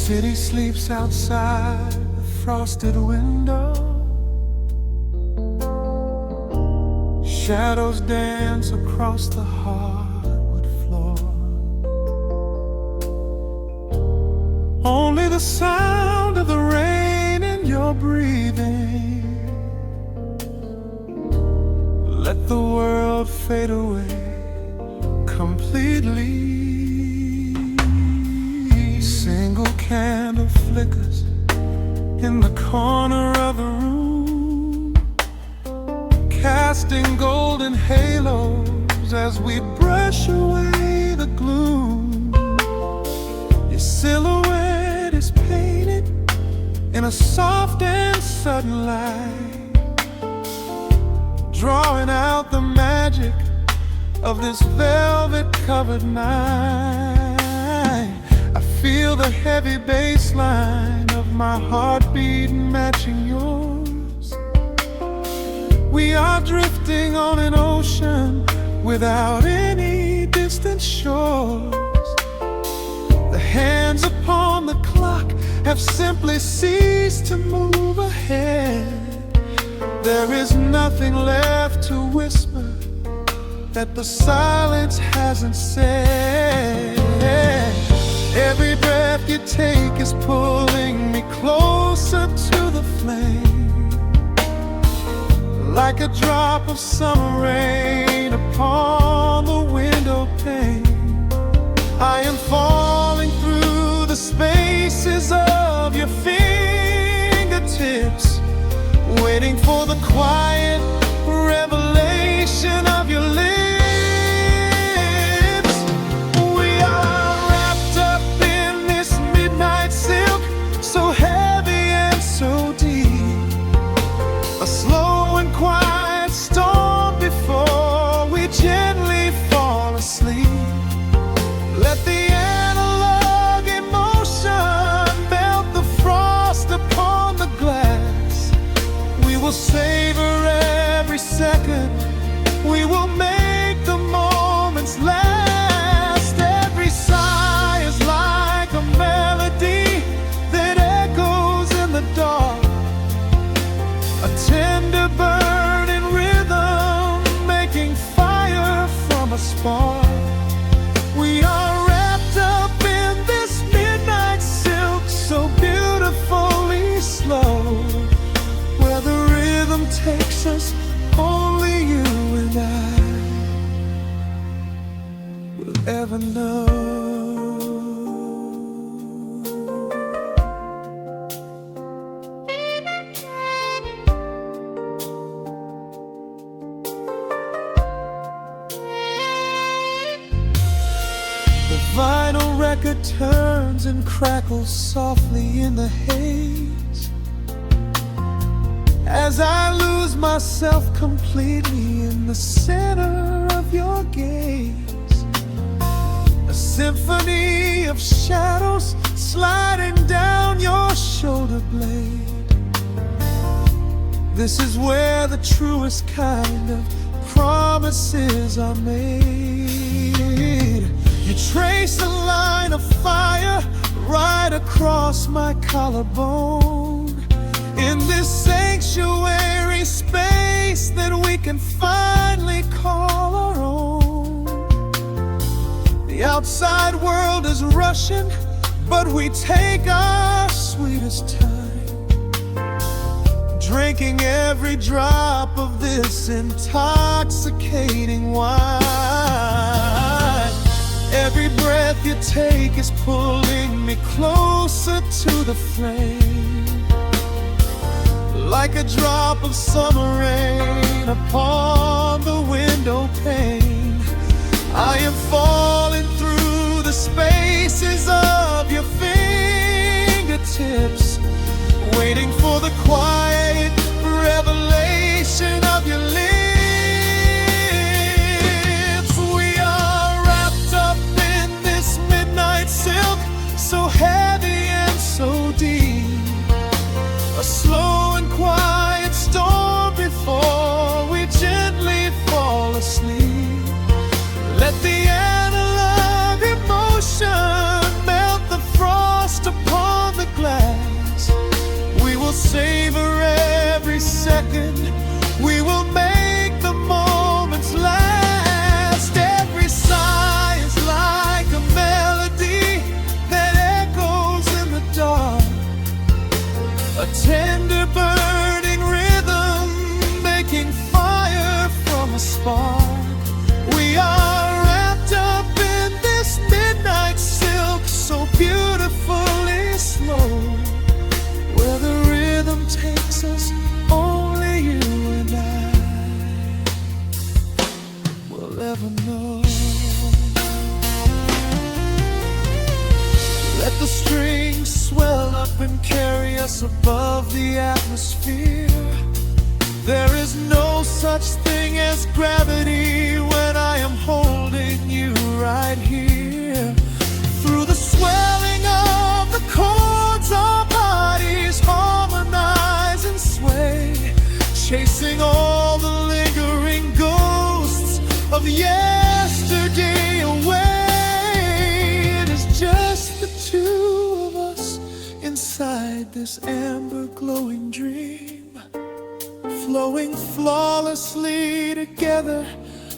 city sleeps outside the frosted window. Shadows dance across the hardwood floor. Only the sound of the rain in your breathing. Let the world fade away completely. Single candle flickers in the corner of the room, casting golden halos as we brush away the gloom. Your silhouette is painted in a soft and sudden light, drawing out the magic of this velvet-covered night. I feel the heavy bass line of my heartbeat matching yours. We are drifting on an ocean without any distant shores. The hands upon the clock have simply ceased to move ahead. There is nothing left to whisper that the silence hasn't said. Every breath you take is pulling me closer to the flame, like a drop of summer rain upon the window pane. I am falling through the spaces of your fingertips, waiting for the quiet revelation of your lips. We are wrapped up in this midnight silk, so heavy and so deep. A slow and quiet storm before we gently fall asleep. Let the analog emotion melt the frost upon the glass. We will savor every second, we will make the moments last. Every sigh is like a melody that echoes in the dark, a tender burning rhythm making fire from a spark. We are wrapped up in this midnight silk, so beautifully slow, where the rhythm takes us, only you and I will ever know. The vinyl record turns and crackles softly in the haze, as I lose myself completely in the center of your gaze. A symphony of shadows sliding down your shoulder blade. This is where the truest kind of promises are made. You trace a line of fire right across my collarbone, in this sanctuary space that we can finally call our own. The outside world is rushing, but we take our sweetest time, drinking every drop of this intoxicating wine. Every breath you take is pulling me closer to the flame, like a drop of summer rain upon the window pane. I am falling through the spaces of your fingertips, waiting for the quiet revelation of your lips. We are wrapped up in this midnight silk, so heavy and so deep. A slow and quiet storm before we gently fall asleep. Let the analog emotion melt the frost upon the strings swell up and carry us above the atmosphere. There is no such thing as gravity when I am holding you right here. Through the swelling of the chords, our bodies harmonize and sway, chasing all the lingering ghosts of yesterday away. It is just the two of us inside this amber glowing dream, flowing flawlessly together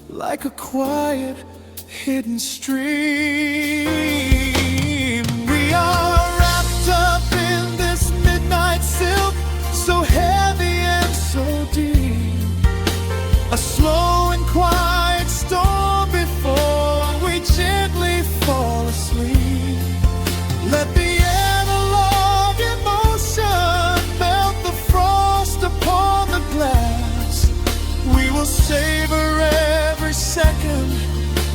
like a quiet hidden stream. We are wrapped up in this midnight silk, so heavy and so deep, a slow and quiet storm before we gently fall asleep. Let the analog emotion melt the frost upon the glass. We will savor every second,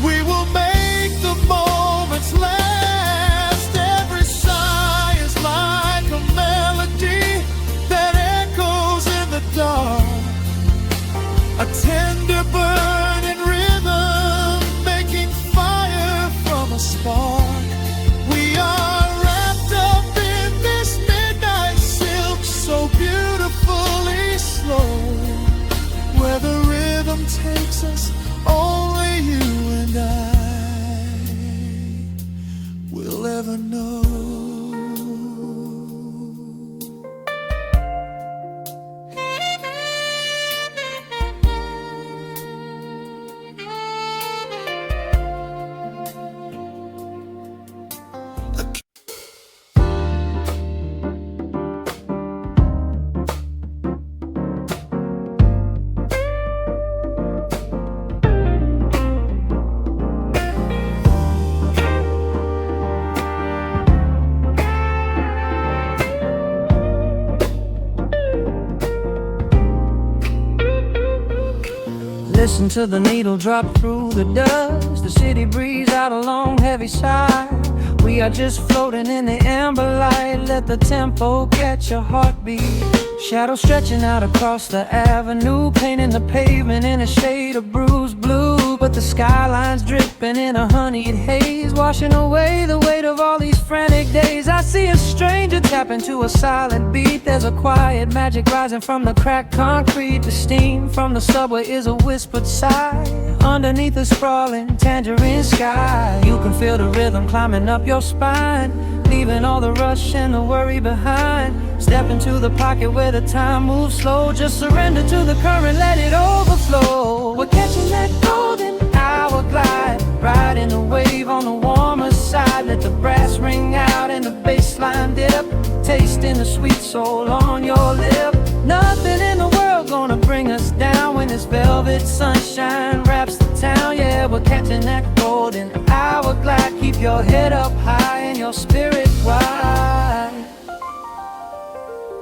we will make the moments last. Every sigh is like a melody that echoes in the dark, a tender burning rhythm making fire from a spark. We are wrapped up in this midnight silk, so beautifully slow, where the rhythm takes us, only you and I will ever know. Listen to the needle drop through the dust. The city breathes out a long heavy sigh. We are just floating in the amber light. Let the tempo catch your heartbeat. Shadows stretching out across the avenue, painting the pavement in a shade of bruised blue. But the skyline's dripping in a honeyed haze, washing away the weight of all these frantic days. I see a stranger tap into a silent beat. There's a quiet magic rising from the cracked concrete. The steam from the subway is a whispered sigh underneath the sprawling tangerine sky. You can feel the rhythm climbing up your spine, leaving all the rush and the worry behind. Step into the pocket where the time moves slow. Just surrender to the current, let it overflow. We're catching that golden hour glide, riding a wave on the warmer side. Let the brass ring out and the bass line dip, tasting the sweet soul on your lip. Nothing in the world gonna bring us down when this velvet sunshine wraps the town. Yeah, we're catching that golden hour glide. Keep your head up high and your spirit wide.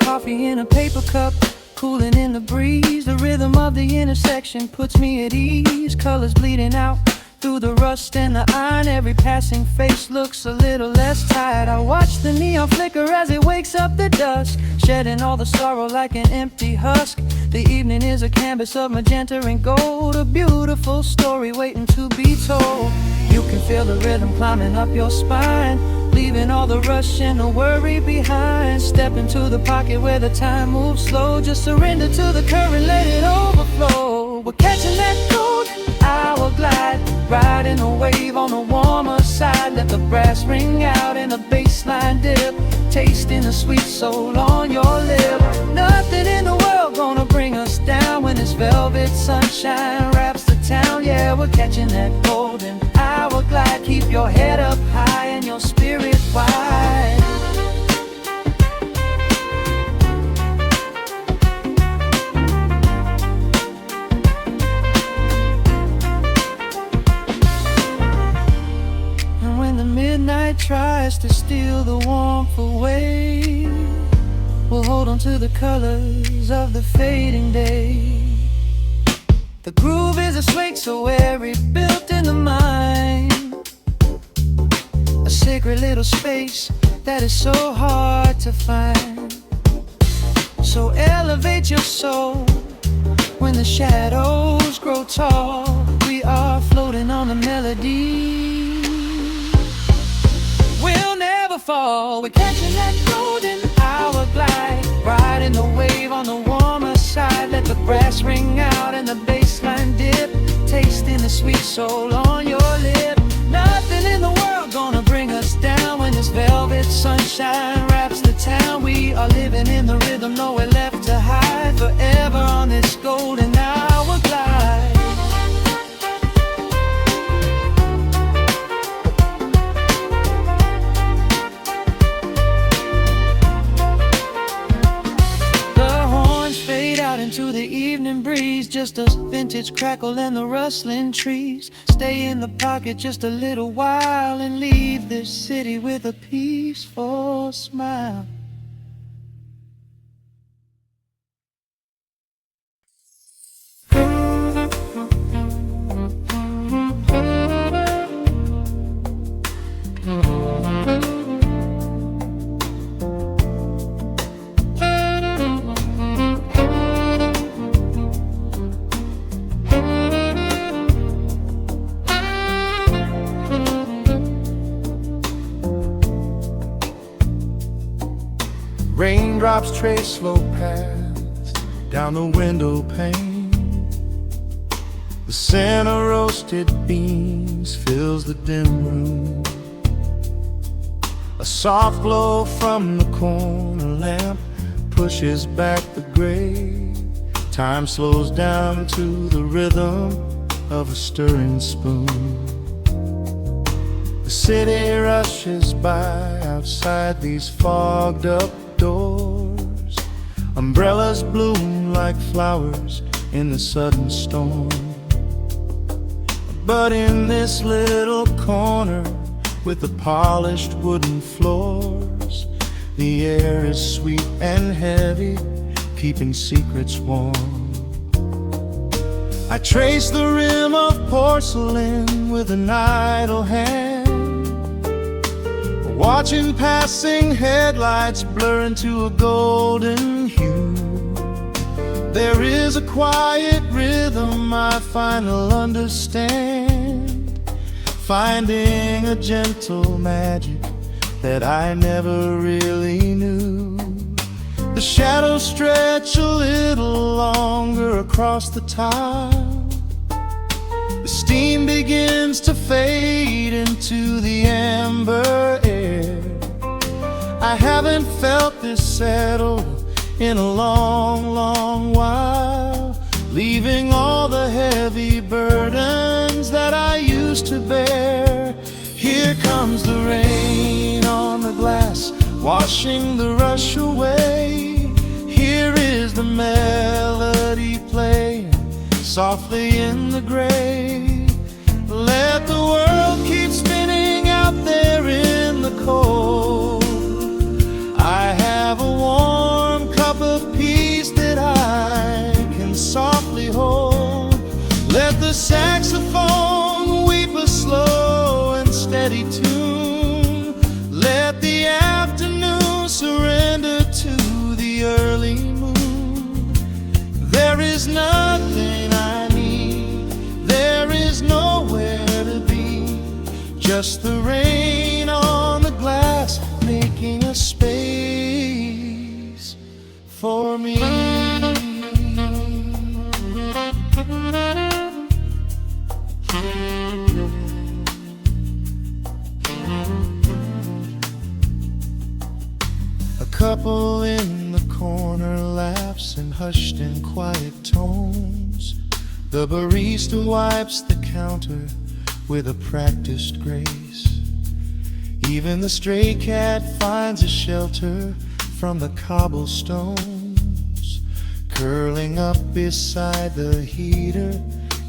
Coffee in a paper cup, cooling in the breeze. The rhythm of the intersection puts me at ease. Colors bleeding out through the rust and the iron. Every passing face looks a little less tired. I watch the neon flicker as it wakes up the dusk, shedding all the sorrow like an empty husk. The evening is a canvas of magenta and gold, a beautiful story waiting to be told. You can feel the rhythm climbing up your spine, leaving all the rush and the worry behind. Step into the pocket where the time moves slow. Just surrender to the current, let it overflow. We're catching that golden hour glide, riding a wave on the warmer side. Let the brass ring out and the bass line dip, tasting the sweet soul on your lip. Nothing in the world gonna bring us down when this velvet sunshine wraps the town. Yeah, we're catching that golden hour glide. Keep your head up high and your spirit wide. And when the midnight tries to steal the warmth away, we'll hold on to the colors of the fading day. The groove is a swing so airy, built in the mind, a sacred little space that is so hard to find. So elevate your soul when the shadows grow tall. We are floating on a melody. We'll never fall. We're catching that golden hour glide, riding the wave on the warmer side. Let the brass ring out and the bass line dip, tasting the sweet soul on your lip. Nothing in the world gonna bring us down when this velvet sunshine wraps the town. We are living in the rhythm, nowhere left to hide, forever on this golden hour glide. Into the evening breeze, just a vintage crackle and the rustling trees. Stay in the pocket just a little while and leave this city with a peaceful smile. Raindrops trace slow paths down the window pane. The scent of roasted beans fills the dim room. A soft glow from the corner lamp pushes back the gray. Time slows down to the rhythm of a stirring spoon. The city rushes by outside these fogged up doors. Umbrellas bloom like flowers in the sudden storm. But in this little corner with the polished wooden floors, the air is sweet and heavy, keeping secrets warm. I trace the rim of porcelain with an idle hand, watching passing headlights blur into a golden hue. There is a quiet rhythm I finally understand, finding a gentle magic that I never really knew. The shadows stretch a little longer across the tile. The steam begins to fade into the amber air. I haven't felt this settled in a long, long while, leaving all the heavy burdens that I used to bear. Here comes the rain on the glass, washing the rush away. Here is the melody playing softly in the gray. Let the world keep spinning out there in the cold. I have a warm cup of peace that I can softly hold. Let the saxophone weep a slow and steady tune. Let the afternoon surrender to the early moon. There is nothing I need, there is nowhere to be, just the rain on the glass making a space for me. A couple in the corner laughs in hushed and quiet tones. The barista wipes the counter with a practiced grace. Even the stray cat finds a shelter from the cobblestones, curling up beside the heater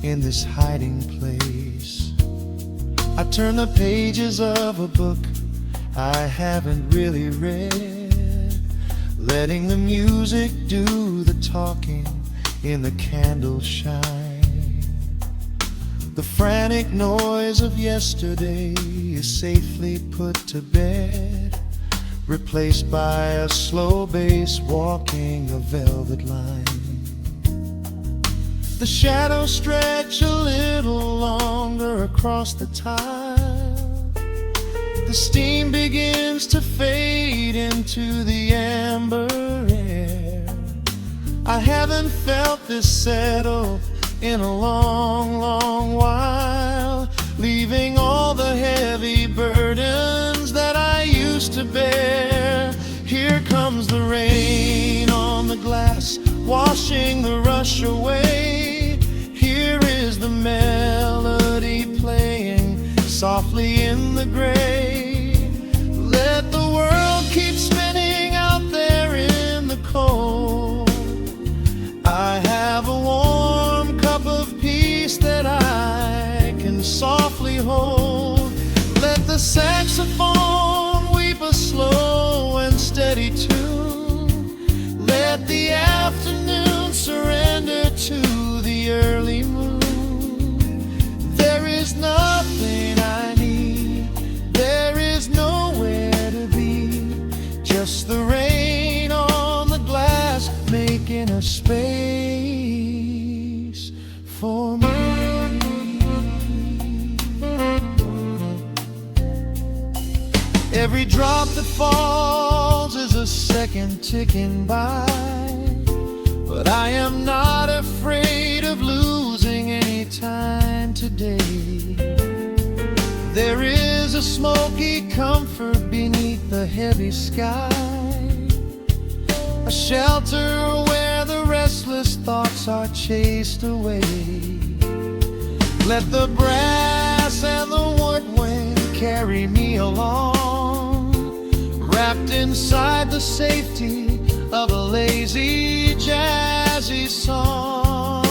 in this hiding place. I turn the pages of a book I haven't really read, letting the music do the talking in the candle shine. The frantic noise of yesterday is safely put to bed. replaced by a slow bass walking a velvet line. The shadows stretch a little longer across the tile. The steam begins to fade into the amber air. I haven't felt this settle in a long, long while, leaving all the heavy burdens that I used to bear. Here comes the rain on the glass, washing the rush away. Here is the melody playing softly in the gray. Let the world keep spinning out there in the cold. I have a warm cup of peace that I can softly hold. Let the saxophone weep a slow and steady tune. Let the afternoon surrender to the early moon. There is nothing I need, there is nowhere to be, just the rain on the glass making a space for me. Every drop that falls is a second ticking by, but I am not afraid of losing any time today. There is a smoky comfort beneath the heavy sky, a shelter where the restless thoughts are chased away. Let the brass and the woodwind carry me along, wrapped inside the safety of a lazy, jazzy song.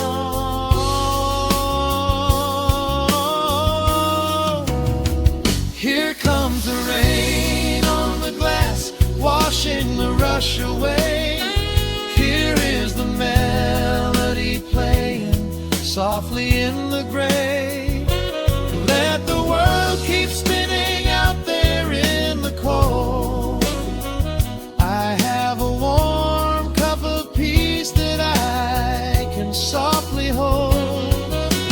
Here comes the rain on the glass, washing the rush away. Here is the melody playing softly in the gray. Let the world keep spinning out there in the cold. I have a warm cup of peace that I can softly hold.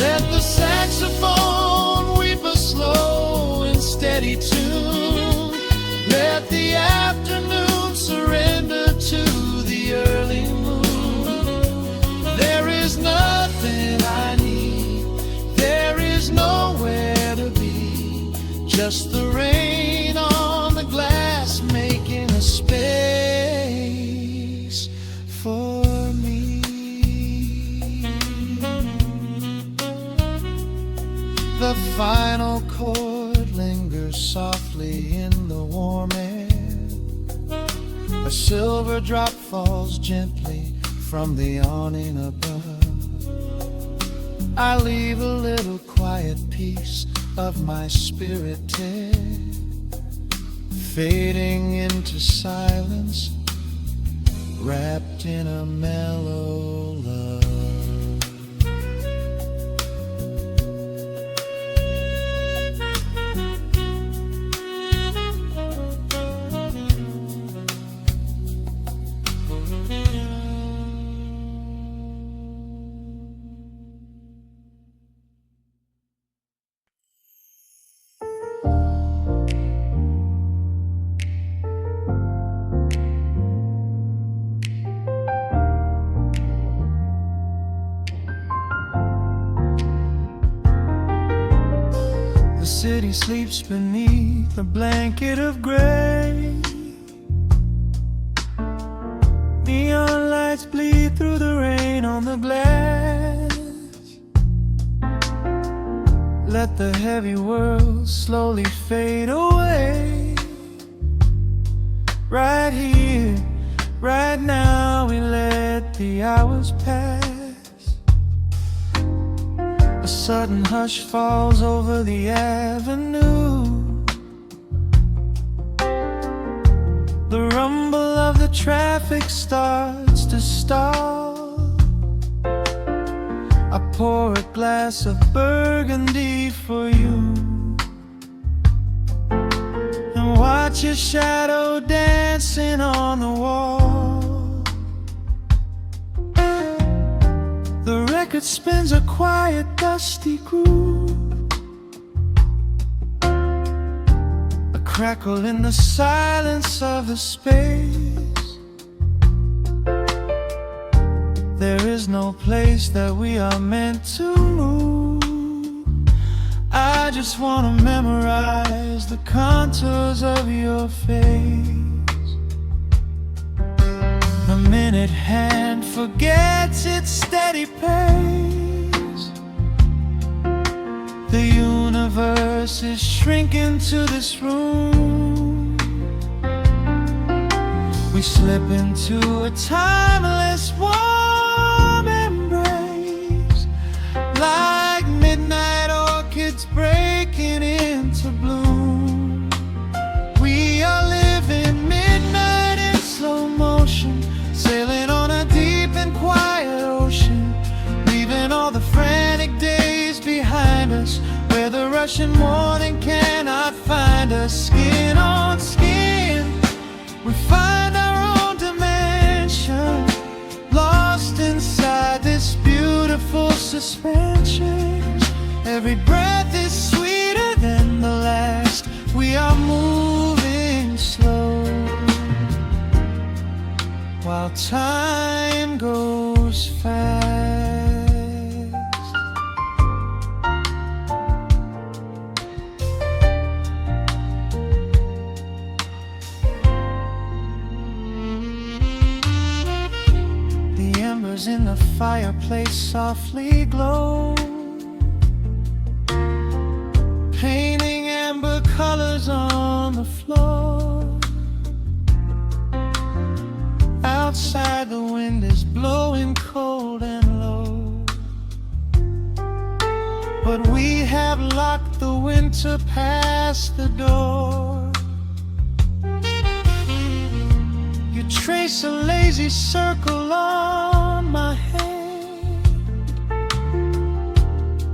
Let the saxophone weep a slow and steady tune. Let the afternoon surrender to the early moon. There is nothing I need, there is nowhere to be, just the rain on the glass making a space for me. The final chord lingers softly in the warm air. A silver drop falls gently from the awning above. I leave a little quiet piece of my spirit tear, fading into silence, wrapped in a mellow love. The city sleeps beneath a blanket of gray. Neon lights bleed through the rain on the glass. Let the heavy world slowly fade away. Right here, right now, we let the hours pass. A sudden hush falls over the avenue. The rumble of the traffic starts to stall. I pour a glass of burgundy for you and watch your shadow dance dancing on the wall. The record spins a quiet, dusty groove, a crackle in the silence of the space. There is no place that we are meant to move. I just wanna memorize the contours of your face. The minute hand forgets its steady pace. The universe is shrinking to this room. We slip into a timeless warm embrace, like midnight orchids breaking into bloom. We are living midnight in slow motion, sailing on a deep and quiet ocean, leaving all the frantic days behind us, where the rushing morning cannot find us. Skin on skin, we find our own dimension, lost inside this beautiful suspension. Every breath is sweeter than the last. We are moving slow, while time goes fast. The embers in the fireplace softly glow, painting amber colors on the floor. Outside the wind is blowing cold and low, but we have locked the winter past the door. You trace a lazy circle on my hand,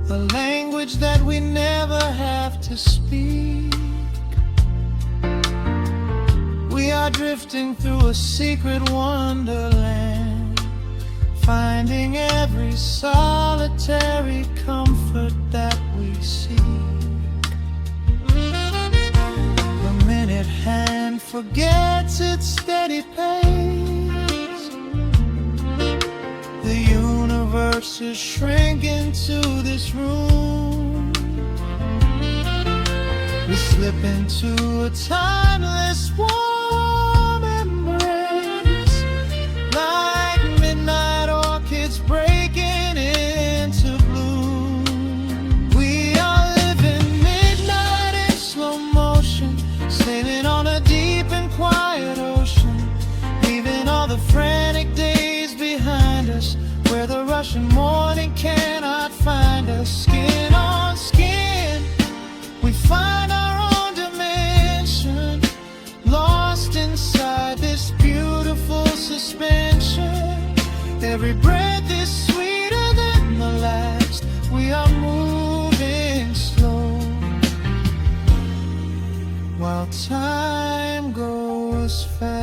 a language that we never have to speak. We are drifting through a secret wonderland, finding every solitary comfort that we seek. The minute hand forgets its steady pace. The universe is shrinking to this room. We slip into a timeless warm embrace, like midnight orchids breaking into bloom. We are living midnight in slow motion, sailing on a deep and quiet ocean, leaving all the frantic days behind us, where the rushing morning cannot find us. Skin on skin, we find our own dimension, lost inside this beautiful suspension. Every breath is sweeter than the last. We are moving slow, while time goes fast.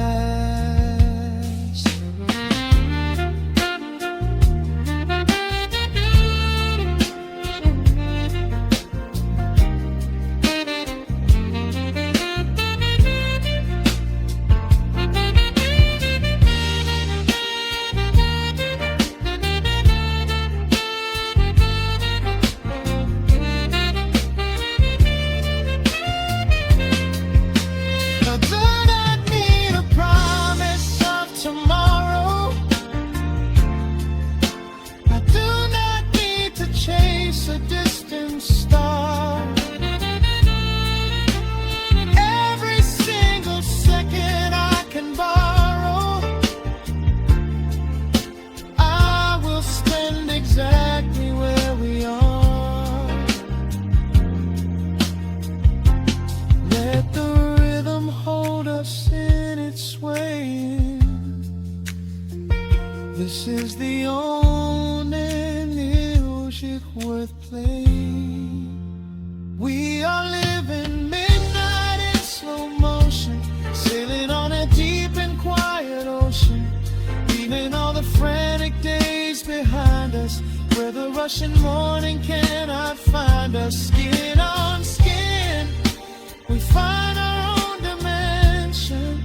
A distant star. Every single second I can borrow, I will spend exactly where we are. Let the rhythm hold us in its swaying. This is the only music worth playing. We are living midnight in slow motion, sailing on a deep leaving all the frantic days behind us, where the rushing morning cannot find us. Skin on skin, we find our own dimension,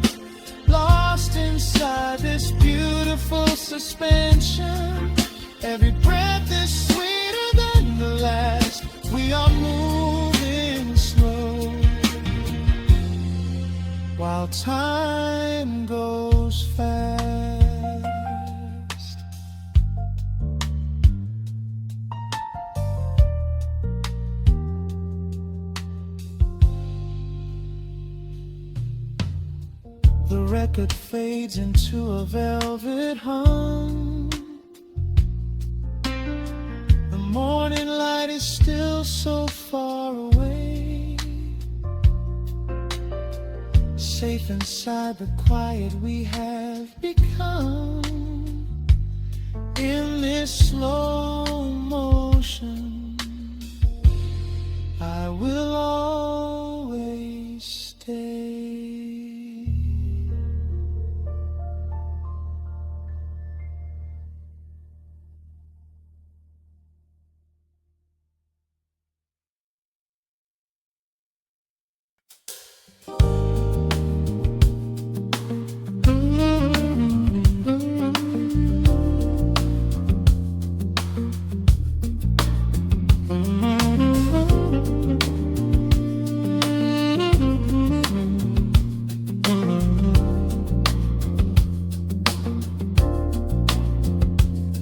lost inside this beautiful suspension. Every breath is sweeter than the last. We are moving slow, while time goes fast. The record fades into a velvet hum. The morning light is still so far away. Safe inside the quiet we have become. In this slow motion, I will always stay.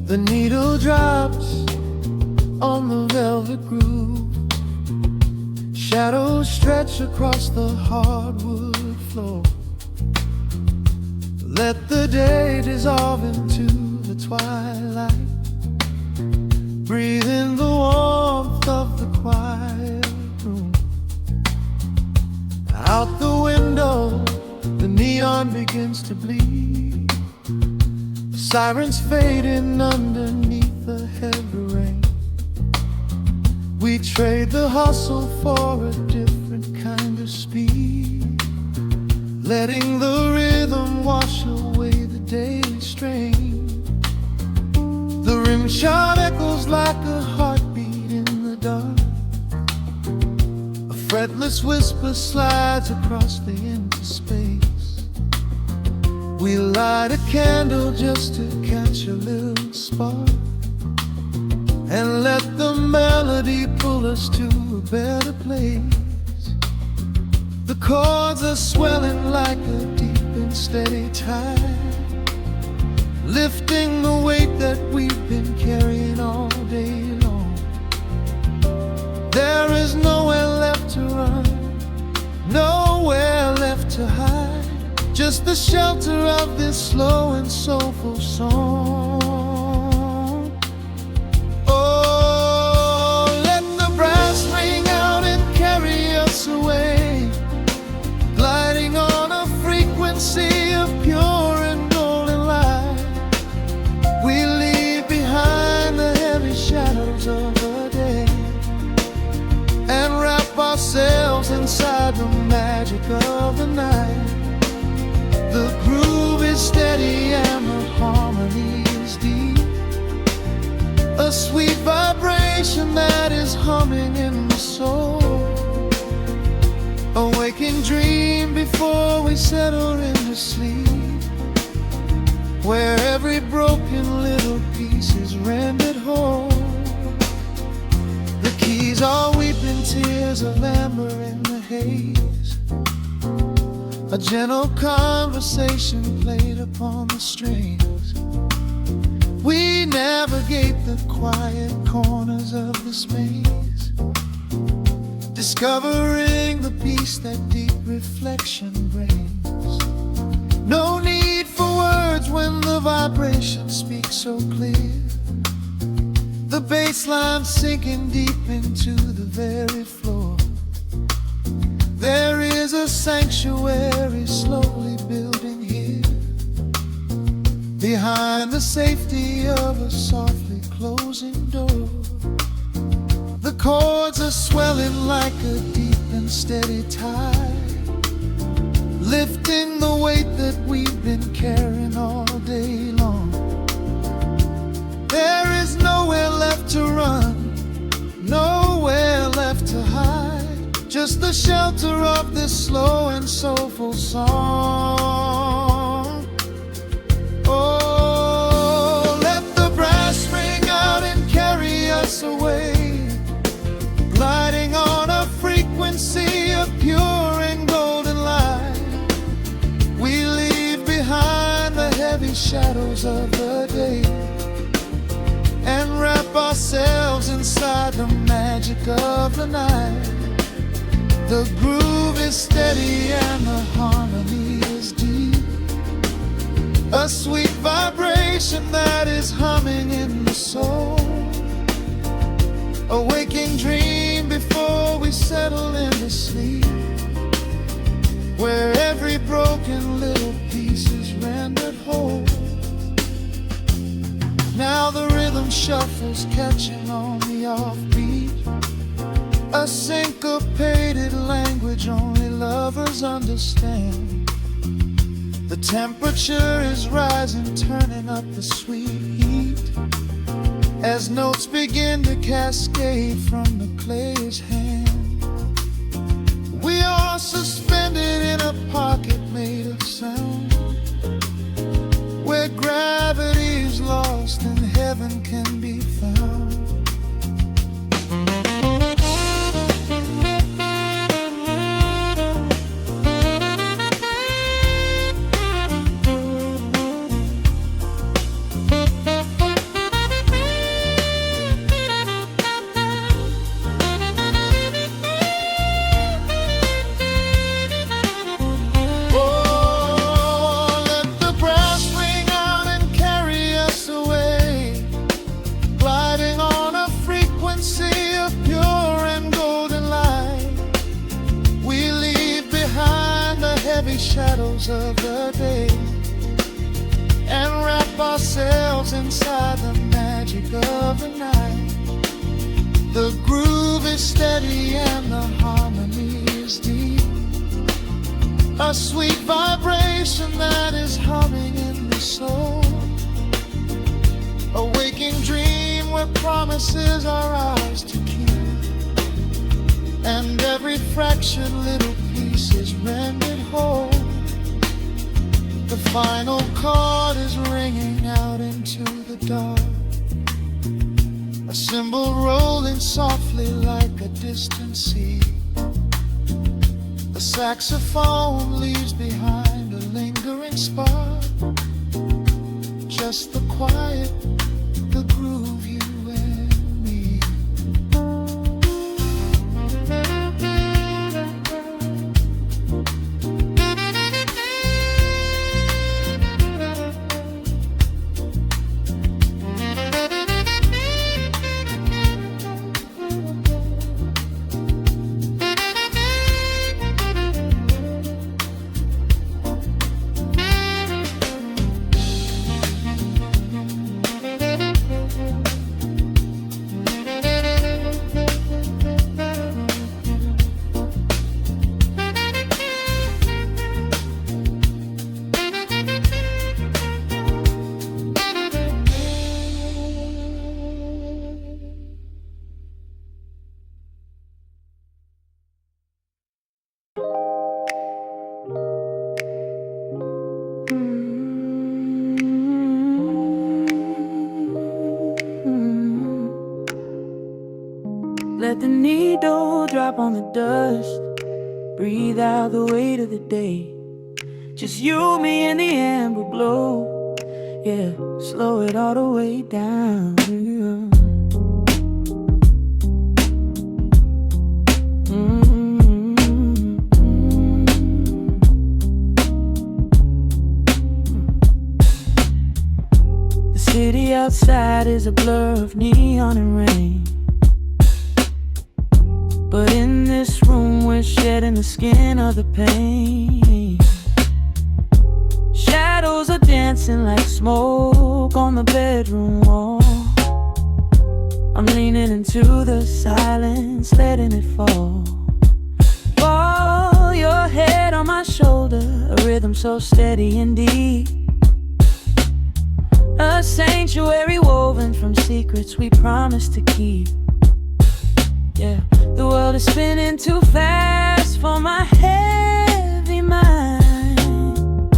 The needle drops on the velvet groove. Shadows stretch across the hardwood floor. Let the day dissolve into the twilight. Breathe in the warmth of the quiet room. Out the window, the neon begins to bleed. Sirens fading underneath the heavy rain. We trade the hustle for a different kind of speed, letting the rhythm wash away the daily strain. The rim shot echoes like a heartbeat in the dark. A fretless whisper slides across the empty space. We light a candle just to catch a little spark, and let the melody pull us to a better place. The chords are swelling like a deep and steady tide, lifting the weight that we've been carrying all day long. There is nowhere left to run, nowhere left to hide. Just the shelter of this slow and soulful song. Oh, let the brass ring out and carry us away, gliding on a frequency of pure and golden light. We leave behind the heavy shadows of the day, and wrap ourselves inside the magic of the night. The groove is steady and the harmony is deep, a sweet vibration that is humming in the soul. A waking dream before we settle into sleep, where every broken little piece is rendered whole. The keys are weeping tears of amber in the haze, a gentle conversation played upon the strings. We navigate the quiet corners of this maze, discovering the peace that deep reflection brings. No need for words when the vibration speaks so clear. The bass line sinking deep into the very floor. There is a sanctuary slowly building here, behind the safety of a softly closing door. The chords are swelling like a deep and steady tide, lifting the weight that we've been carrying all day long. us the shelter of this slow and soulful song. Oh, let the brass ring out and carry us away, gliding on a frequency of pure and golden light. We leave behind the heavy shadows of the day and wrap ourselves inside the magic of the night. The groove is steady and the harmony is deep, a sweet vibration that is humming in the soul, a waking dream before we settle into sleep, where every broken little piece is rendered whole. Now the rhythm shuffles, catching on the offbeat, a syncopated language only lovers understand. The temperature is rising, turning up the sweet heat, as notes begin to cascade from the player's hand. We are suspended in a pocket made of sound, where gravity is lost and heaven can be found. Shadows of the day and wrap ourselves inside the magic of the night. The groove is steady and the harmony is deep, a sweet vibration that is humming in the soul, a waking dream where promises are ours to keep, and every fractured little piece is rendered whole. The final chord is ringing out into the dark, a cymbal rolling softly like a distant sea. The saxophone leaves behind a lingering spark, just the quiet, the groove, you and me. Let the needle drop on the dust, breathe out the weight of the day. Just you, me, and the amber glow. Yeah, slow it all the way down. The city outside is a blur of neon and rain, but in this room we're shedding the skin of the pain. Shadows are dancing like smoke on the bedroom wall. I'm leaning into the silence, letting it fall. Fall your head on my shoulder, a rhythm so steady and deep, a sanctuary woven from secrets we promised to keep. Yeah, The world is spinning too fast for my heavy mind,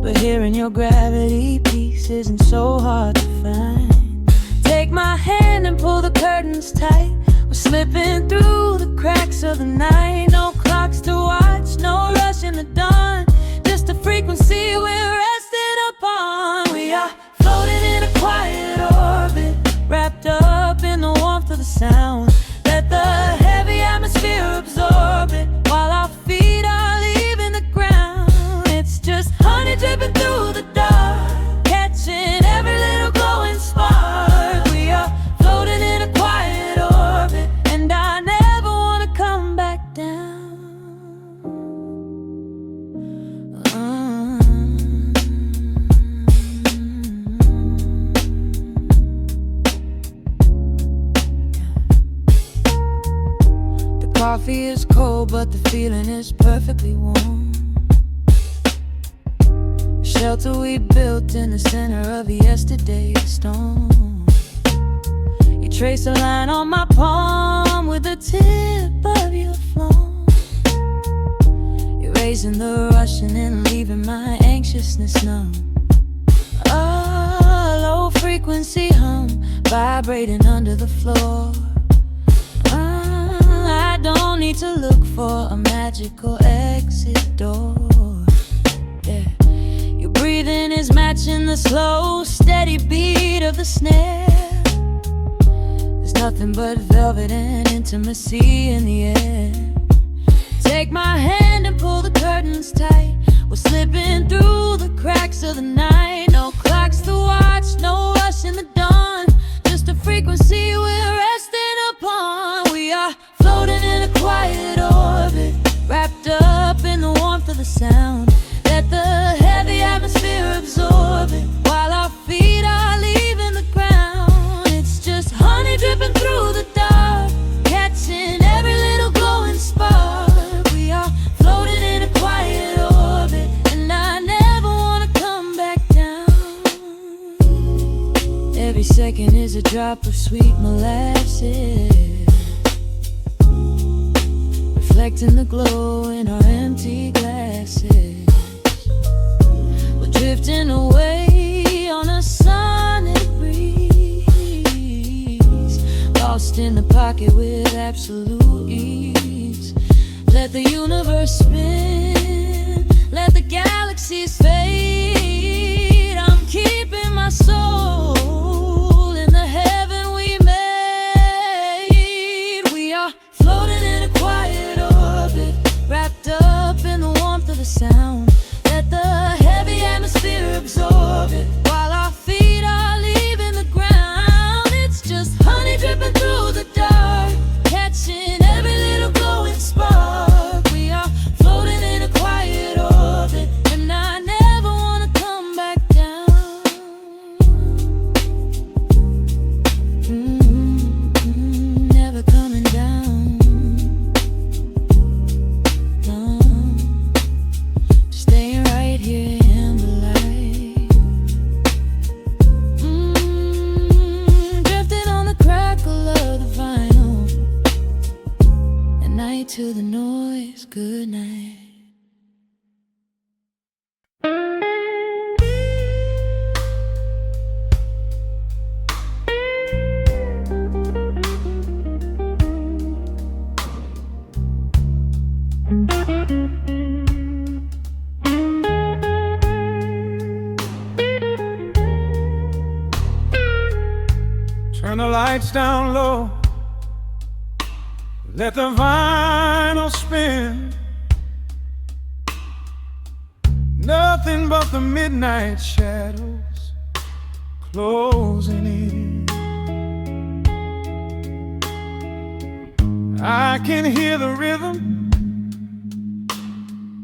but hearing your gravity piece isn't so hard to find. Take my hand and pull the curtains tight. We're slipping through the cracks of the night. No clocks to watch, no rush in the dawn, just a frequency we're resting upon. We are floating in a quiet orbit, wrapped up in the warmth of the sound. Let the heavy atmosphere absorb it while our feet are leaving the ground. It's just honey dripping through the dark, catching every little glowing spark. We are floating in a quiet orbit, and I never want to come back down. Coffee is cold, but the feeling is perfectly warm. Shelter we built in the center of yesterday's storm. You trace a line on my palm with the tip of your phone, erasing the rushing and leaving my anxiousness numb. A low frequency hum vibrating under the floor. I don't need to look for a magical exit door. Yeah, your breathing is matching the slow, steady beat of the snare. There's nothing but velvet and intimacy in the air. Take my hand and pull the curtains tight. We're slipping through the cracks of the night. No clocks to watch, no rush in the dawn, just a frequency we're resting upon. We are floating in a quiet orbit, wrapped up in the warmth of the sound. Let the heavy atmosphere absorb it while our feet are leaving the ground. It's just honey dripping through the dark, catching every little glowing spark. We are floating in a quiet orbit, and I never want to come back down. Every second is a drop of sweet molasses, reflecting the glow in our empty glasses. We're drifting away on a sonic breeze, lost in the pocket with absolute ease. Let the universe spin, let the galaxies fade. I'm keeping my soul in the heaven we made. We are floating in a quiet orbit, wrapped up in the warmth of the sound. Let the heavy atmosphere absorb it while our feet are leaving the ground. It's just honey dripping through the dark, catching every little glowing spark. We are floating in a quiet orbit, and I never want to come back down. Never coming down. No, just staying right here in the light. Drifting on the crackle of the vinyl. At night to the noise, good night. Turn the lights down low, let the vinyl spin. Nothing but the midnight shadows closing in. I can hear the rhythm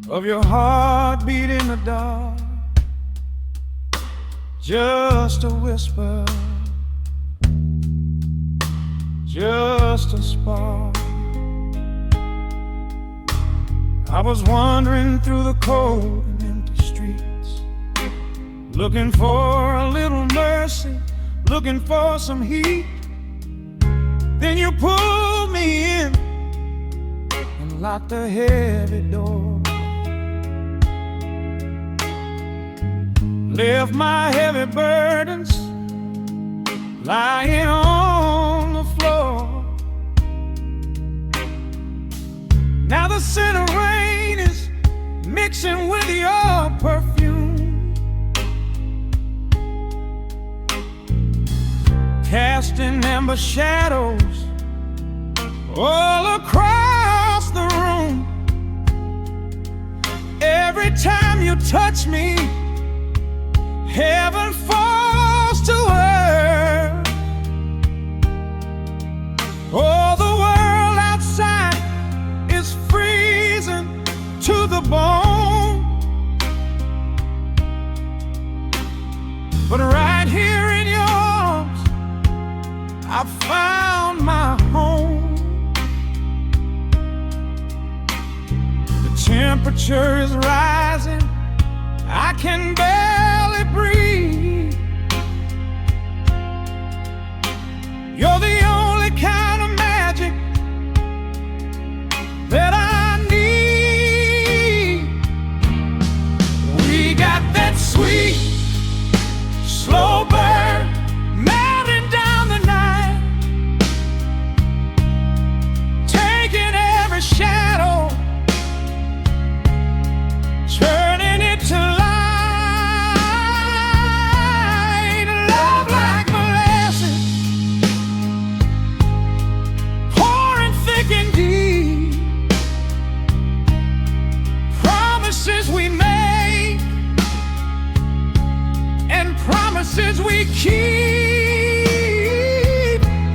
of your heartbeat in the dark, just a whisper, just a spark. I was wandering through the cold and empty streets, looking for a little mercy, looking for some heat. Then you pulled me in unlock the heavy door. Lift my heavy burdens lying on the floor. Now the scent of rain is mixing with your perfume, casting amber shadows all across the room. Every time you touch me, heaven falls to earth. Oh, the world outside is freezing to the bone, but right here in your arms I found my home. The temperature is rising, I can barely breathe. You're the only kind of magic that I need. We got that sweet, slow burn melting down the night, taking every shadow, turning it to light. Love like molasses, pouring thick and deep. Promises we make and promises we keep.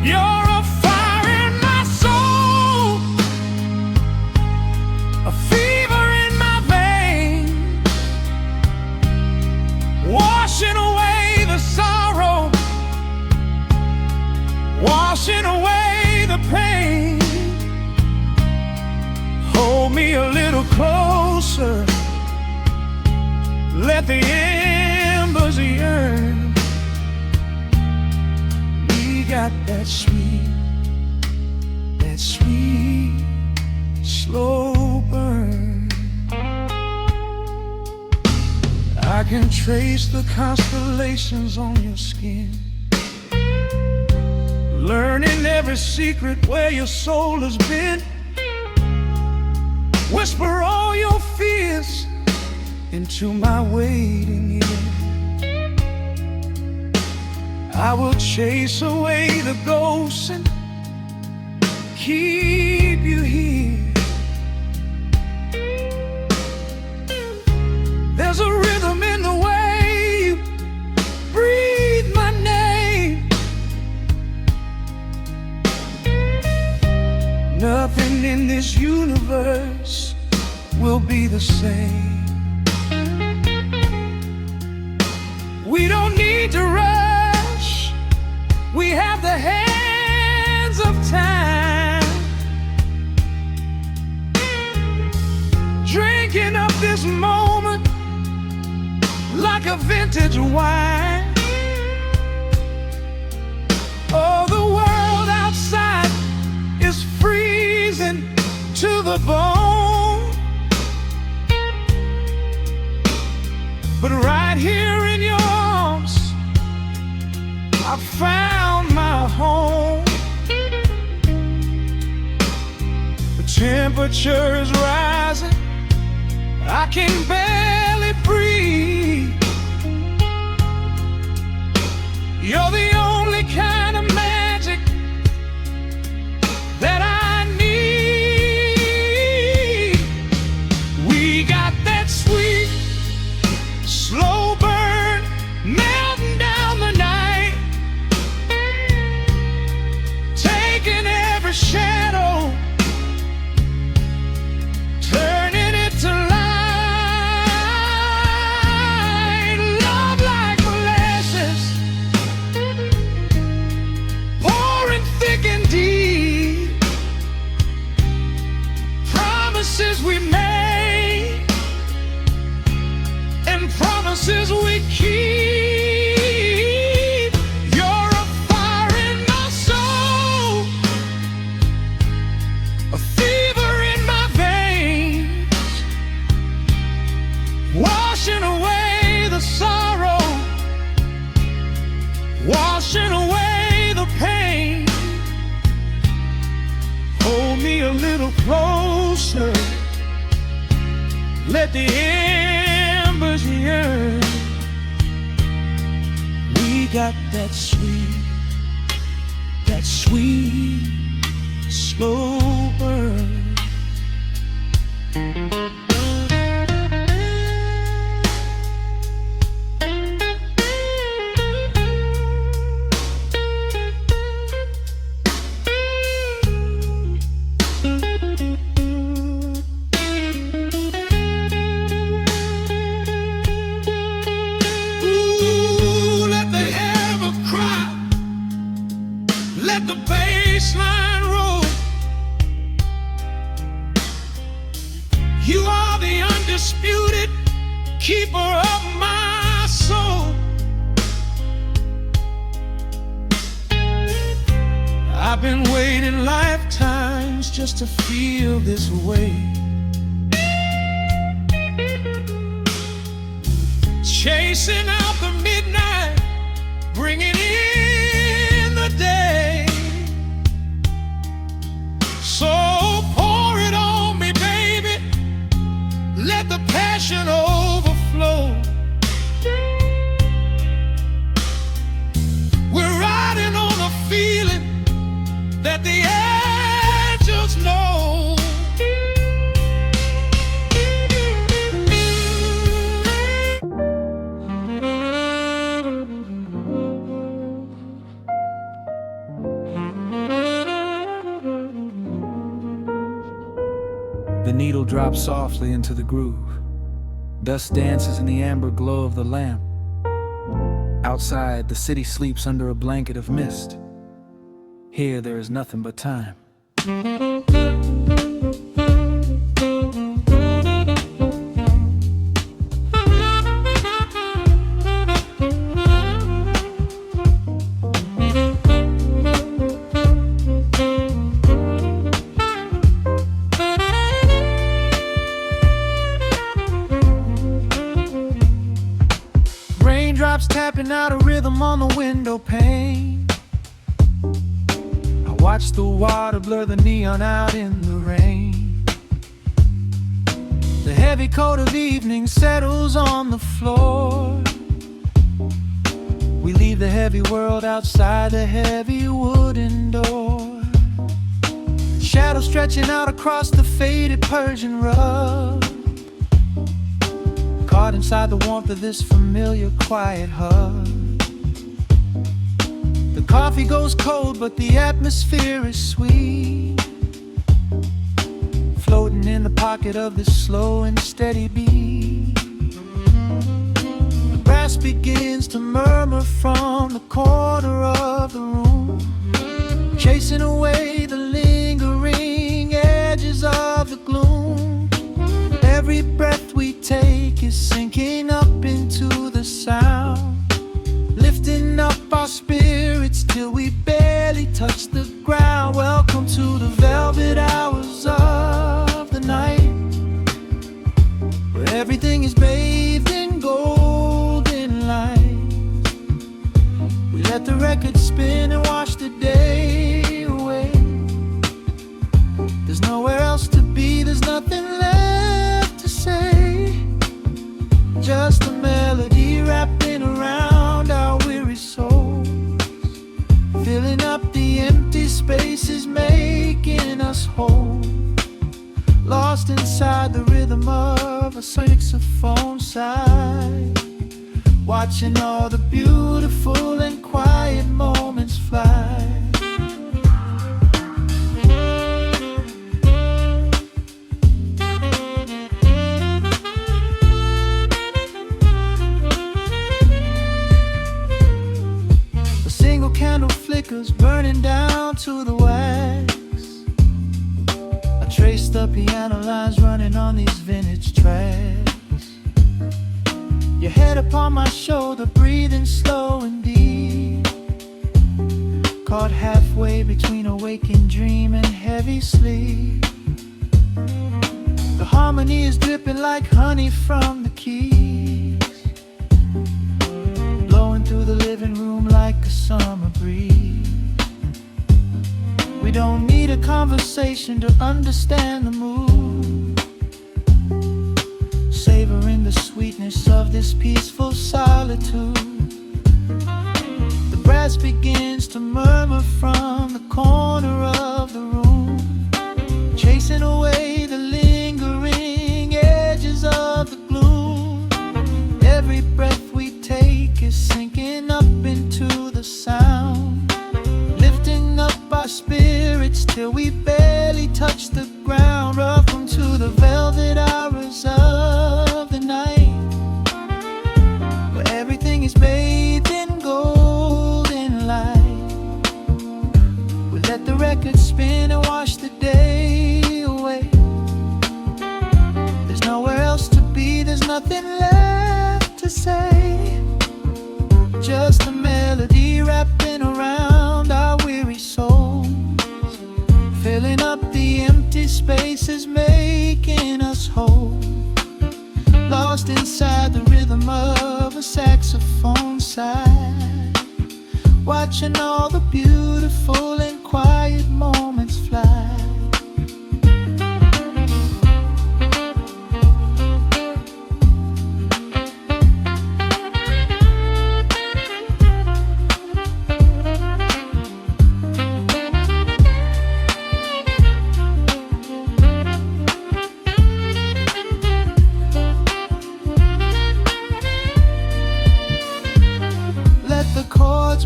You're a fire in my soul, a fever in my veins, washing away the sorrow, washing away the pain. Hold me a little closer, let the embers yearn. We got that sweet, slow burn. I can trace the constellations on your skin, learning every secret where your soul has been. Whisper all your fears into my waiting ear. I will chase away the ghosts and keep you here. There's a rhythm in the way you breathe my name. Nothing in this universe will be the same. We don't need to rush, we have the hands of time, drinking up this moment like a vintage wine. Oh, the world outside is freezing to the bone, but right here in your arms I found my home. The temperature is rising, I can barely breathe. You're the only kind of magic that I need. We got that sweet, slow burn melting down the night, taking every shadow, turning it to light. Love like molasses, pouring thick and deep. Promises we made and promises we keep. You're a fire in my soul, a fever in my veins. little closer. Let the embers yearn. We got that sweet, slow burn. Let the bassline roll. You are the undisputed keeper of my soul. I've been waiting lifetimes just to feel this way. Chasing out the midnight, bringing in the day. So pour it on me, baby. Let the passion overflow. We're riding on a feeling that the angels know. The needle drops softly into the groove. Dust dances in the amber glow of the lamp. Outside, the city sleeps under a blanket of mist. Here, there is nothing but time. Raindrops tapping out a rhythm on the window pane. I watch the water blur the neon out in the rain. The heavy coat of evening settles on the floor. We leave the heavy world outside the heavy wooden door. Shadows stretching out across the faded Persian rug. Caught inside the warmth of this familiar quiet hug. The coffee goes cold, but the atmosphere is sweet. Floating in the pocket of this slow and steady beat. The brass begins to murmur from the corner of the room, chasing away the lingering edges of the gloom. Every breath we take is sinking up into the sound, lifting up our spirits till we barely touch the ground. Welcome to the velvet hours of the night, where everything is bathed in golden light. We let the record spin and wash the day away. There's nowhere else to be, there's nothing left to say. Just a melody wrapping around our weary souls, filling up the empty spaces, making us whole. Lost inside the rhythm of a saxophone sigh, watching all the beautiful and quiet moments fly. Candle flickers burning down to the wax. I trace the piano lines running on these vintage tracks. Your head upon my shoulder, breathing slow and deep, caught halfway between a waking dream and heavy sleep. The harmony is dripping like honey from the keys, blowing through the living room like a summer breeze. We don't need a conversation conversation to understand the mood, savoring the sweetness of this peaceful solitude. The brass begins to murmur from the corner of the room, chasing away the lingering edges of the gloom. Every breath we take is sinking up into the sound, lifting up our spirits till we barely touch the ground. Welcome to the velvet hours of the night, where everything is bathed in golden light. We let the record spin and wash the day away. There's nowhere else to be, there's nothing left to say. Just a melody wrapping around our weary souls, filling up the empty spaces, making us whole. Lost inside the rhythm of a saxophone sigh, watching all the beautiful and quiet moments fly.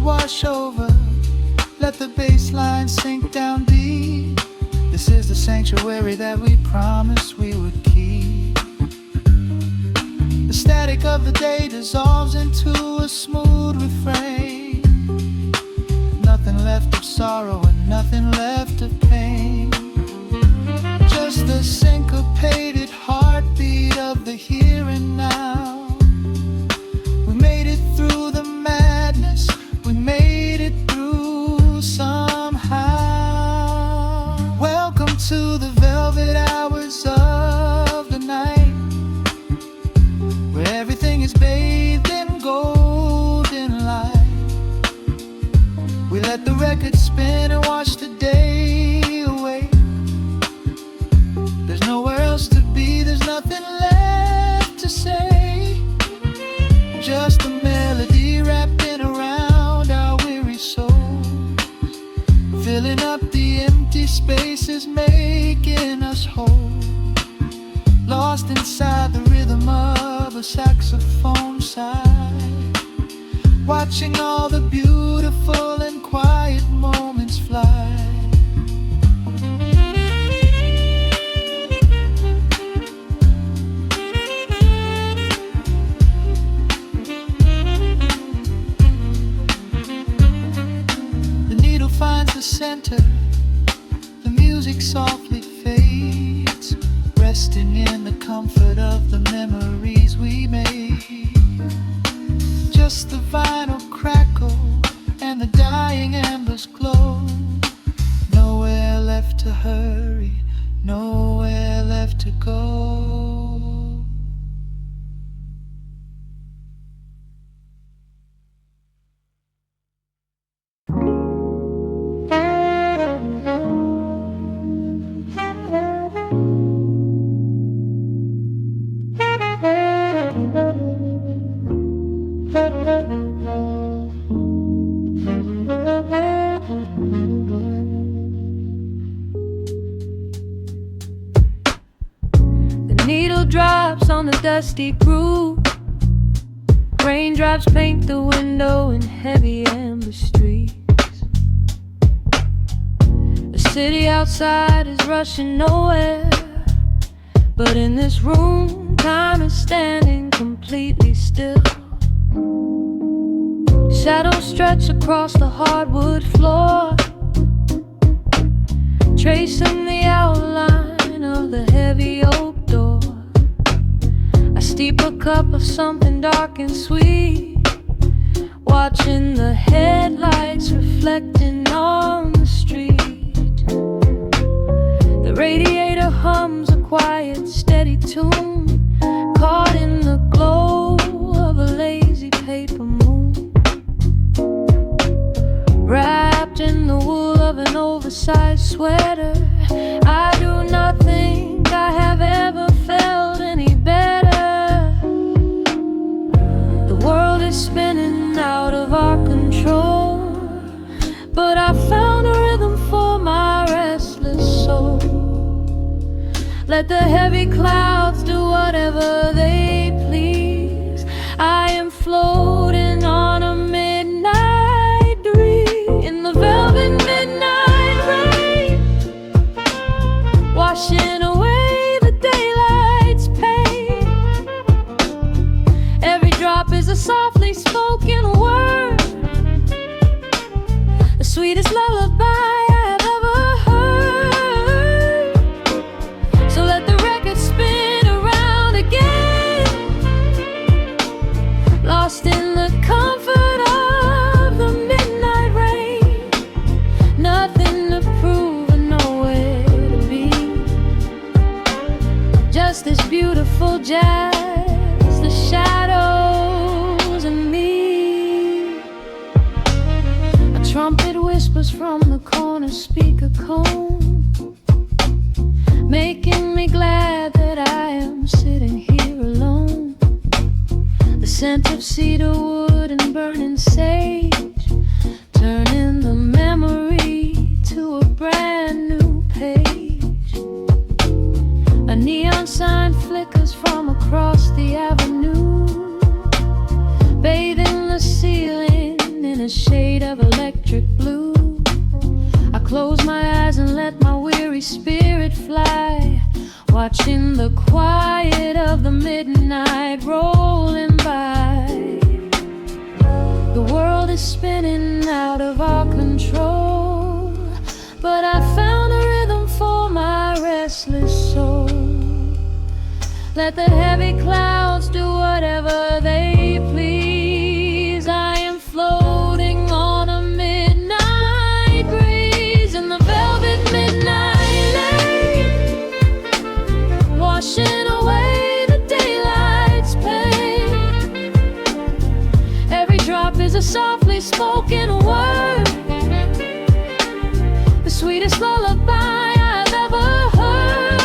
Wash over, let the bass line sink down deep. This is the sanctuary that we promised we would keep. The static of the day dissolves into a smooth refrain. Nothing left of sorrow and nothing left of pain, just the syncopated heartbeat of the here and now. We made it through the madness, we made it through somehow. Welcome to the velvet hours of the night, where everything is bathed in golden light. We let the record spin and wash the day away. There's nowhere else to be, there's nothing left to say. Just a melody wrapping around our weary souls, filling up the empty spaces, making us whole. Lost inside the rhythm of a saxophone sigh, watching all the beautiful and quiet moments fly. Finds the center, the music softly fades, resting in the comfort of the memories we made. Just the vinyl crackle and the dying embers glow. Nowhere left to hurry, nowhere left to go. Drops on the dusty groove, raindrops paint the window in heavy amber streets. The city outside is rushing nowhere, but in this room time is standing completely still. Shadows stretch across the hardwood floor, tracing the outline of the heavy oak door. I steep a cup of something dark and sweet, watching the headlights reflecting on the street. The radiator hums a quiet, steady tune, caught in the glow of a lazy paper moon. Wrapped in the wool of an oversized sweater, is spinning out of our control, but I found a rhythm for my restless soul. Let the heavy clouds do whatever they please. I am floating on a midnight dream in the velvet midnight rain, washing away the daylight's pain. Every drop is a softly spoken word, the sweetest lullaby I have ever heard. So let the record spin around again, lost in the comfort of the midnight rain. Nothing to prove and nowhere to be, just this beautiful jazz, the shadows and me. A trumpet whispers from the corner speaker cone, making me glad that I am sitting here alone. The scent of cedar wood and burning sage, turning the memory to a brand new page. A neon sign flickers from across the avenue, bathing the ceiling in a shade of electric blue. I close my eyes and let my weary spirit fly, watching the quiet of the midnight rolling by. The world is spinning out of our control, but I found a rhythm for my restless soul. Let the heavy clouds do whatever they please. I am floating on a midnight breeze in the velvet midnight lane, washing away the daylight's pain. Every drop is a softly spoken word, the sweetest lullaby I've ever heard.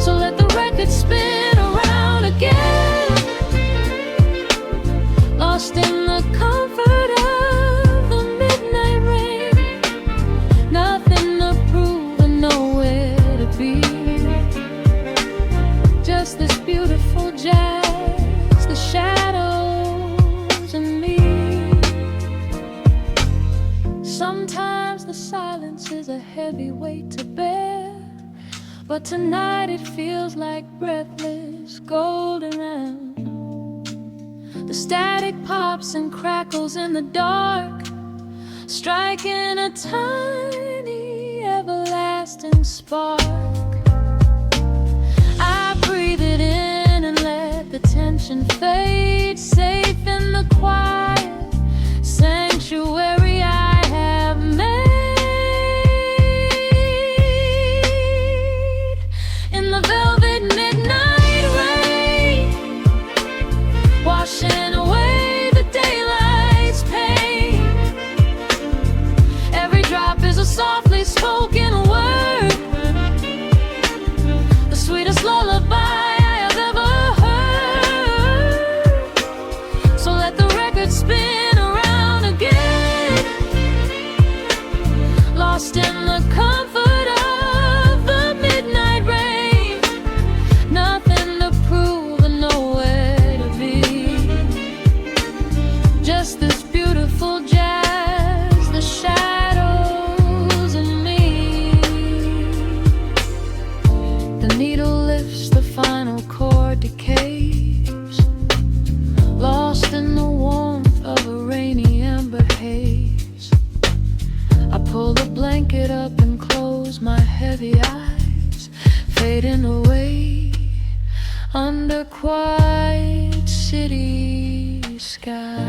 So let the record spin around again, lost in the comfort of the midnight rain. Nothing to prove and nowhere to be, just this beautiful jazz, the shadows and me. Sometimes the silence is a heavy weight to bear, but tonight it feels like breathless golden round. The static pops and crackles in the dark, striking a tiny everlasting spark. I breathe it in and let the tension fade, safe in the quiet sanctuary I have made. In the velvet midnight rain, washing away the daylight's pain. Every drop is a softly spoken word, the sweetest lullaby I have ever heard. So let the record spin around again, lost in the comfort of the midnight rain. Nothing to prove and nowhere to be, just this beautiful jazz, the shadows and me. The needle lifts, the final chord decays, lost in the warmth of a rainy amber haze. I pull the blanket up and close my heavy eyes, fading away under quiet city skies.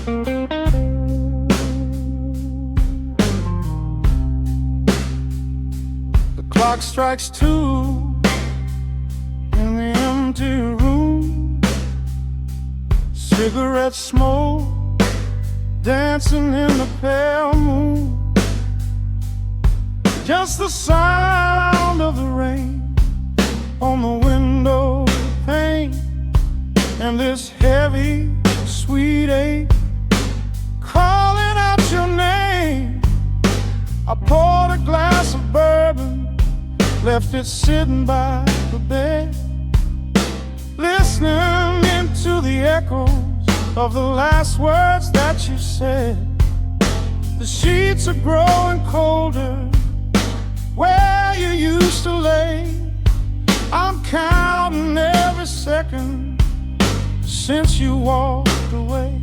The clock strikes 2 in the empty room. Cigarette smoke dancing in the pale moon. Just the sound of the rain on the window pane, and this heavy, sweet ache calling out your name. I poured a glass of bourbon, left it sitting by the bed, listening into the echoes of the last words that you said. The sheets are growing colder where you used to lay. I'm counting every second since you walked away.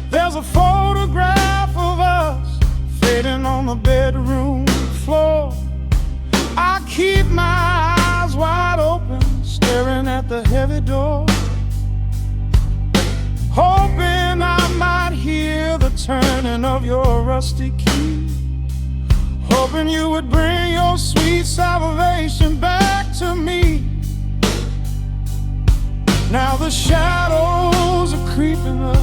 There's a photograph of us fading on the bedroom floor. I keep my eyes wide open, staring at the heavy door, hoping I might hear the turning of your rusty key, hoping you would bring your sweet salvation back to me. Now the shadows are creeping up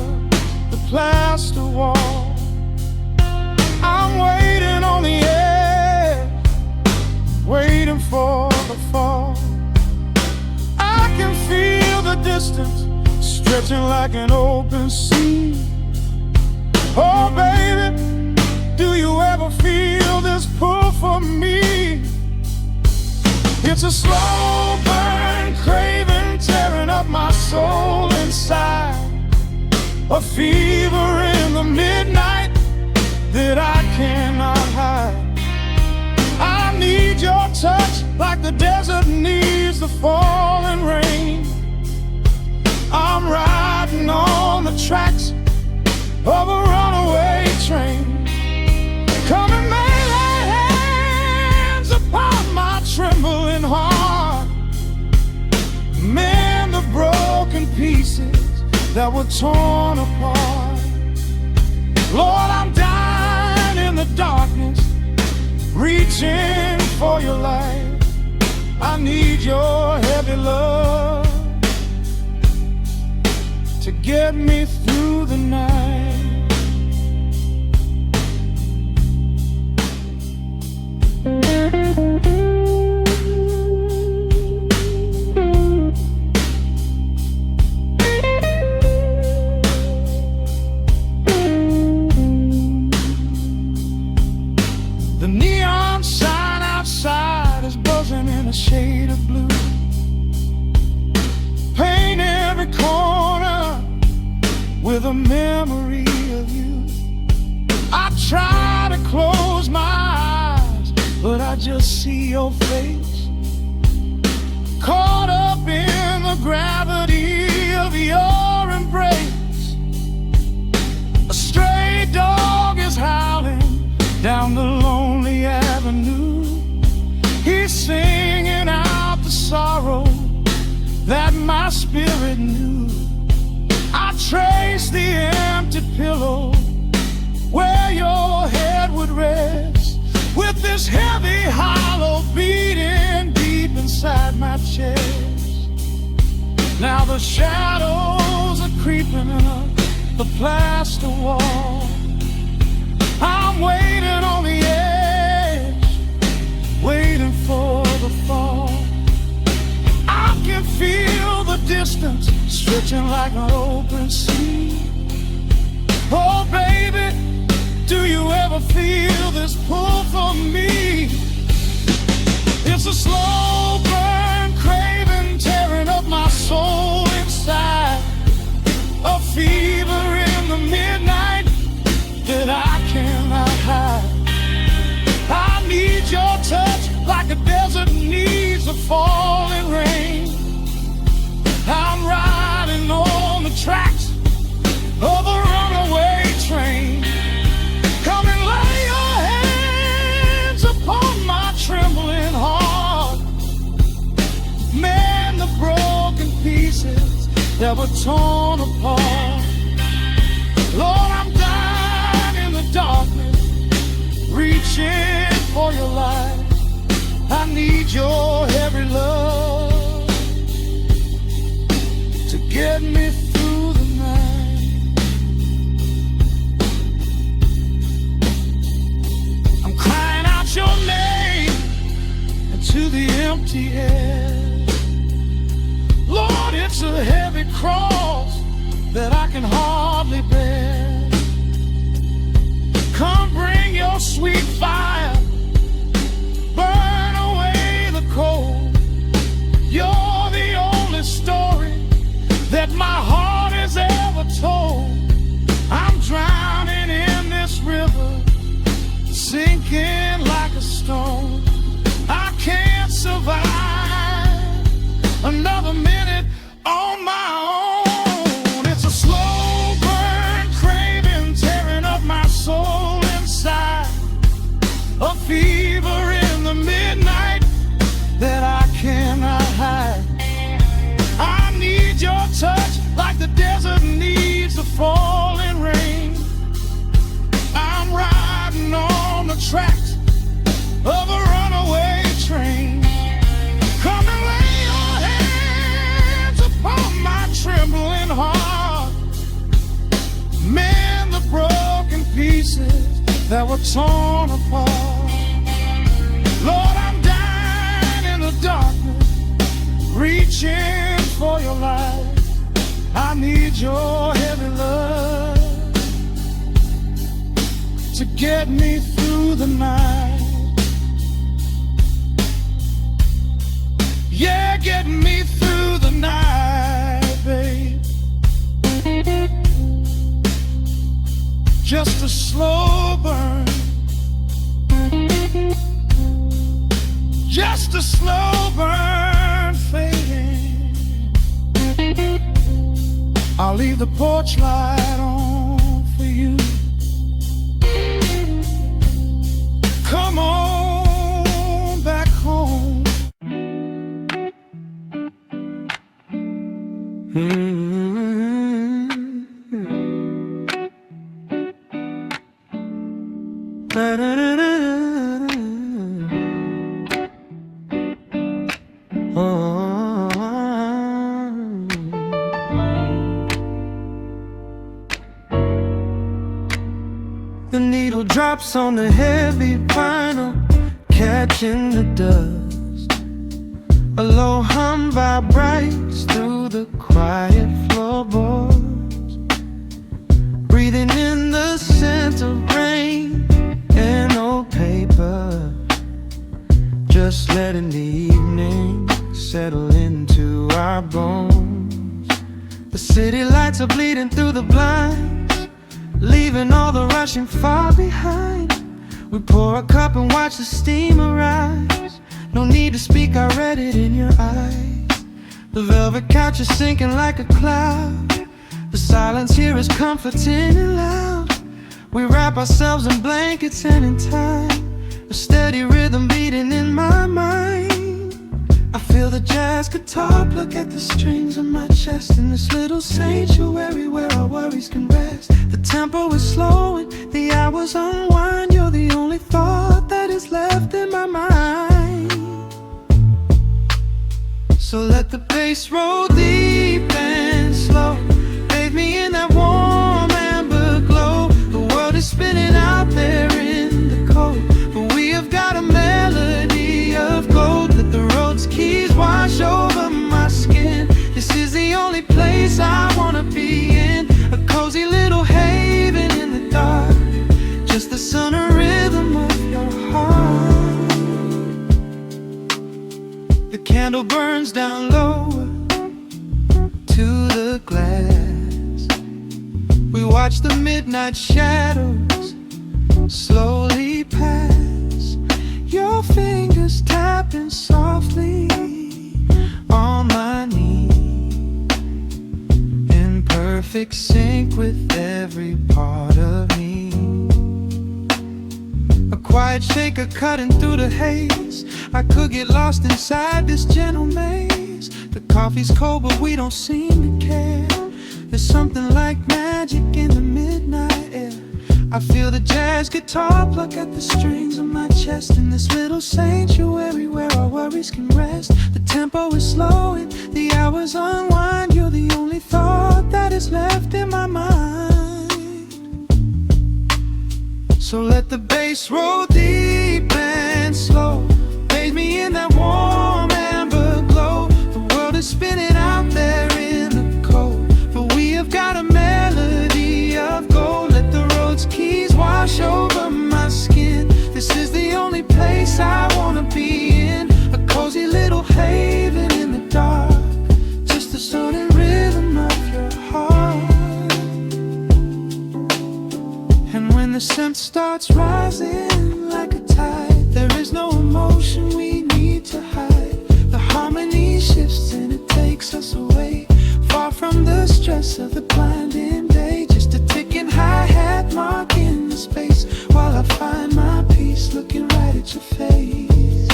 the plaster wall. I'm waiting on the edge, waiting for the fall. I can feel the distance stretching like an open sea. Oh baby, do you ever feel this pull for me? It's a slow burn craving tearing up my soul inside, a fever in the midnight that I cannot hide. I need your touch like the desert needs the falling rain. I'm riding on the tracks of a runaway train. Come and lay hands upon my trembling heart, mend the broken pieces that were torn apart. Lord, I'm dying in the darkness, reaching for your light. I need your heavy love to get me through the night. The neon sign outside is buzzing in a shade of blue. Paint every corner with a memory of you. I try to close my eyes, but I just see your face, caught up in the gravity of your embrace. A stray dog is howling down the lonely avenue. He's singing out the sorrow that my spirit knew. I trace the empty pillow where your head would rest, with this heavy hollow beating deep inside my chest. Now the shadows are creeping up the plaster wall. I'm waiting on the edge, waiting for the fall. I can feel the distance stretching like an open sea. Oh baby, do you ever feel this pull for me? It's a slow burn craving tearing up my soul inside, a fever in the midnight that I cannot hide. I need your touch like a desert needs a falling rain. I'm riding on the tracks of a runaway train. Come and lay your hands upon my trembling heart, mend the broken pieces that were torn apart. can hardly bear. Come bring your sweet fire, burn away the cold. You're the only story that my heart has ever told. I'm drowning in this river, sinking like a stone. I can't survive another minute on my own. It's a slow burn craving, tearing up my soul inside. A fever in the midnight that I cannot hide. I need your touch like the desert needs the falling rain. I'm riding on the tracks of a runaway train. Come and lay your hands upon my trembling heart. Mend the broken pieces that were torn apart. Lord, I'm dying in the darkness, reaching for your light. I need your heavy love to get me through the night. Yeah, get me through the night, babe. Just a slow burn, just a slow burn fading. I'll leave the porch light on for you. Come on back home. The needle drops on the heavy vinyl, catching the dust. A low hum vibrates through the quiet floorboards, breathing in the scent of rain and old paper. Just letting the evening settle into our bones. The city lights are bleeding through the blinds, leaving all the rushing far behind. We pour a cup and watch the steam arise. No need to speak, I read it in your eyes. The velvet couch is sinking like a cloud. The silence here is comforting and loud. We wrap ourselves in blankets and in time, a steady rhythm beating in my mind. I feel the jazz guitar pluck at the strings of my chest, in this little sanctuary where our worries can rest. The tempo is slowing, the hours unwind. You're the only thought that is left in my mind. So let the bass roll deep and slow, bathe me in that warm amber glow. The world is spinning out there in the cold, but we have got a melody of gold. Let the road's keys wash over my skin. This is the only place I wanna be in, a cozy little haven in the dark, just the sun and rhythm of your heart. The candle burns down lower to the glass. We watch the midnight shadows slowly pass. Your fingers tapping softly on my knee, in perfect sync with every part of me. A quiet shaker cutting through the haze. I could get lost inside this gentle maze. The coffee's cold, but we don't seem to care. There's something like magic in the midnight air. I feel the jazz guitar pluck at the strings of my chest, in this little sanctuary where our worries can rest. The tempo is slowing, the hours unwind. You're the only thought that is left in my mind. So let the bass roll deep and slow, bathe me in that warm amber glow. The world is spinning out there in the cold, but we have got a melody the scent starts rising like a tide, there is no emotion we need to hide. The harmony shifts and it takes us away, far from the stress of the blinding day. Just a ticking hi-hat marking the space, while I find my peace looking right at your face.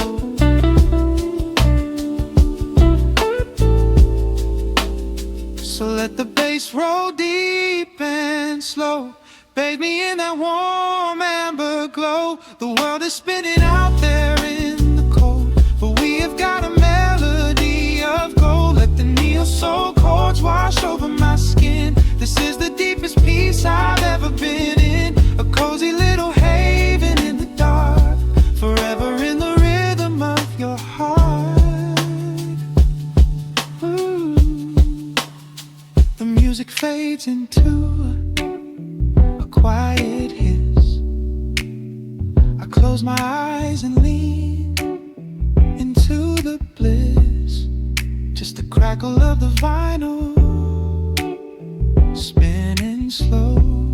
So let the bass roll deep and slow, bathe me in that warm amber glow. The world is spinning out there in the cold, but we have got a melody of gold. Let the neo-soul chords wash over my skin. This is the deepest peace I've ever been in, a cozy little haven in the dark, forever in the rhythm of your heart. Ooh. The music fades into a quiet hiss. I close my eyes and lean into the bliss. Just the crackle of the vinyl spinning slow.